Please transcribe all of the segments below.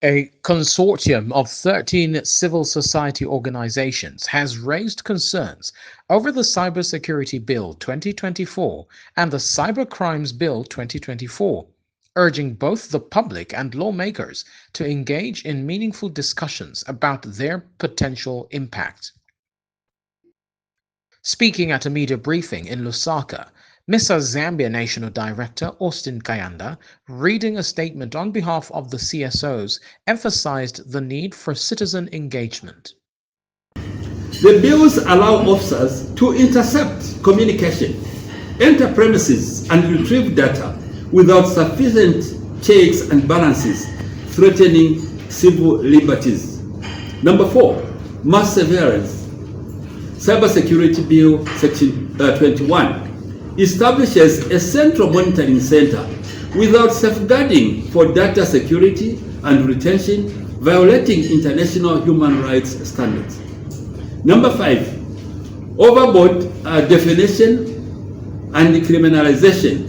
A consortium of 13 civil society organizations has raised concerns over the Cybersecurity Bill 2024 and the Cybercrimes Bill 2024, urging both the public and lawmakers to engage in meaningful discussions about their potential impact. Speaking at a media briefing in Lusaka, Mr. Zambia National Director Austin Kayanda, reading a statement on behalf of the CSOs, emphasized the need for citizen engagement. The bills allow officers to intercept communication, enter premises, and retrieve data without sufficient checks and balances, threatening civil liberties. Number 4, mass surveillance. Cybersecurity Bill Section 21 establishes a central monitoring center without safeguarding for data security and retention, violating international human rights standards. Number 5, overboard definition and criminalization.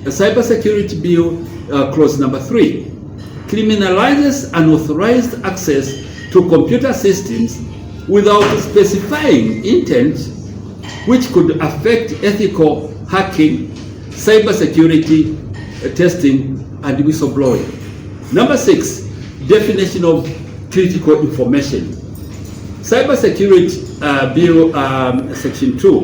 The Cybersecurity Bill, clause number 3, criminalizes unauthorized access to computer systems without specifying intent, which could affect ethical hacking, cybersecurity testing, and whistleblowing. Number 6, definition of critical information. Cybersecurity Bill Section 2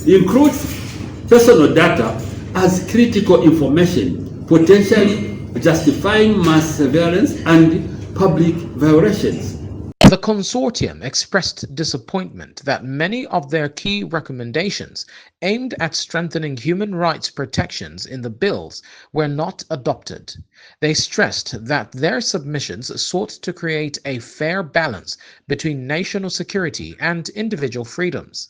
includes personal data as critical information, potentially justifying mass surveillance and public violations. The consortium expressed disappointment that many of their key recommendations aimed at strengthening human rights protections in the bills were not adopted. They stressed that their submissions sought to create a fair balance between national security and individual freedoms.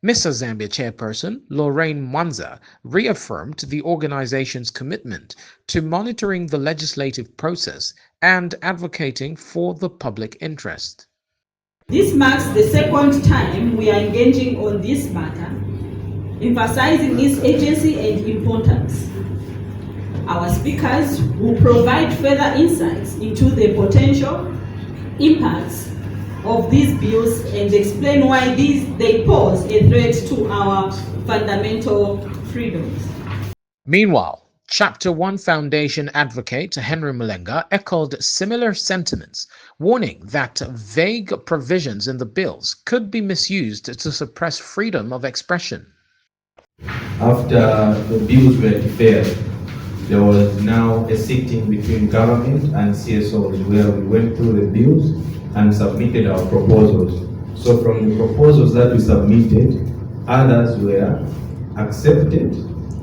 Mr. Zambia Chairperson Lorraine Mwanza reaffirmed the organization's commitment to monitoring the legislative process and advocating for the public interest. This marks the second time we are engaging on this matter, emphasizing its agency and importance. Our speakers will provide further insights into the potential impacts of these bills and explain why they pose a threat to our fundamental freedoms. Meanwhile, Chapter 1 Foundation advocate Henry Mulenga echoed similar sentiments, warning that vague provisions in the bills could be misused to suppress freedom of expression. After the bills were declared, there was now a sitting between government and CSOs where we went through the bills and submitted our proposals. So from the proposals that we submitted, others were accepted,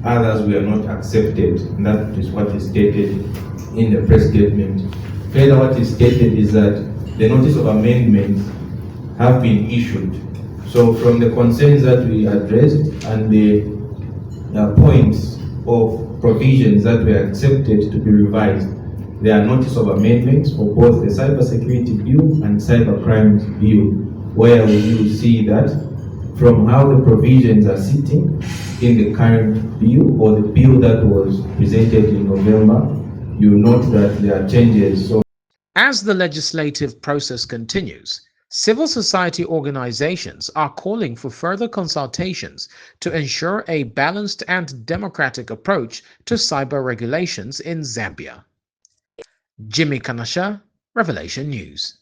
others were not accepted. And that is what is stated in the press statement. Further, what is stated is that the notice of amendment have been issued. So from the concerns that we addressed and the points of provisions that were accepted to be revised, there are notice of amendments for both the Cybersecurity Bill and Cybercrimes Bill, where we will see that from how the provisions are sitting in the current bill or the bill that was presented in November, you note that there are changes. As the legislative process continues, civil society organizations are calling for further consultations to ensure a balanced and democratic approach to cyber regulations in Zambia. Jimmy Kanasha, Revelation News.